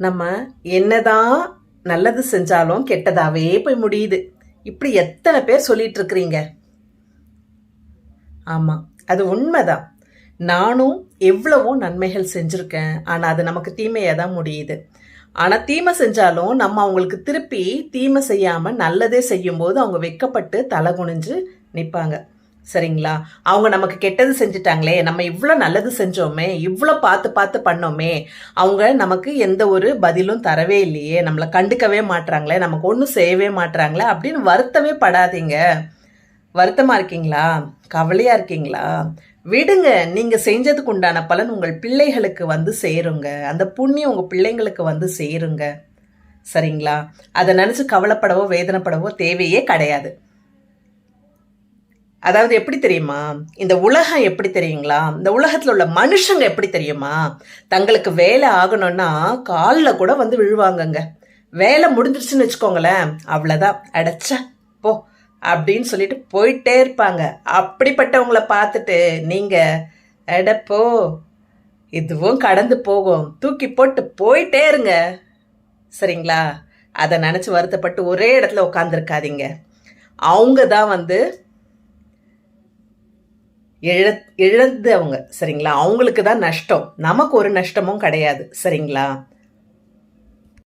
நம்ம என்னதான் நல்லது செஞ்சாலும் கெட்டதாவே போய் முடியுது. இப்படி எத்தனை பேர் சொல்லிட்டு இருக்கிறீங்க? ஆமா, அது உண்மைதான். நானும் எவ்வளவோ நன்மைகள் செஞ்சிருக்கேன். ஆனா அது நமக்கு தீமையா தான் முடியுது. ஆனா தீமை செஞ்சாலும் நம்ம அவங்களுக்கு திருப்பி தீமை செய்யாம நல்லதே செய்யும்போது அவங்க வெட்கப்பட்டு தலை குனிஞ்சு நிப்பாங்க. சரிங்களா? அவங்க நமக்கு கெட்டது செஞ்சுட்டாங்களே, நம்ம இவ்வளோ நல்லது செஞ்சோமே, இவ்வளோ பார்த்து பார்த்து பண்ணோமே, அவங்க நமக்கு எந்த ஒரு பதிலும் தரவே இல்லையே, நம்மளை கண்டுக்கவே மாட்றாங்களே, நமக்கு ஒன்றும் செய்யவே மாட்றாங்களே அப்படின்னு வருத்தமே படாதீங்க. வருத்தமா இருக்கீங்களா? கவலையா இருக்கீங்களா? விடுங்க. நீங்க செஞ்சதுக்கு உண்டான பலன் உங்கள் பிள்ளைகளுக்கு வந்து சேருங்க. அந்த புண்ணியம் உங்க பிள்ளைங்களுக்கு வந்து சேருங்க. சரிங்களா? அதை நினைச்சு கவலைப்படவோ வேதனைப்படவோ தேவையே கிடையாது. அதாவது எப்படி தெரியுமா, இந்த உலகம் எப்படி தெரியுங்களா, இந்த உலகத்துல உள்ள மனுஷங்க எப்படி தெரியுமா, தங்களுக்கு வேலை ஆகணும்னா காலில் கூட வந்து விழுவாங்கங்க. வேலை முடிஞ்சிருச்சுன்னு வச்சுக்கோங்களேன், அவ்வளோதான், அடைச்சா போ அப்படின்னு சொல்லிட்டு போயிட்டே இருப்பாங்க. அப்படிப்பட்டவங்களை பார்த்துட்டு நீங்க எடப்போ இதுவும் கடந்து போகும், தூக்கி போட்டு போயிட்டே இருங்க. சரிங்களா? அதை நினச்சி வருத்தப்பட்டு ஒரே இடத்துல உட்காந்துருக்காதீங்க. அவங்க தான் வந்து இழந்தவங்க. சரிங்களா? அவங்களுக்கு தான் நஷ்டம், நமக்கு ஒரு நஷ்டமும் கிடையாது. சரிங்களா?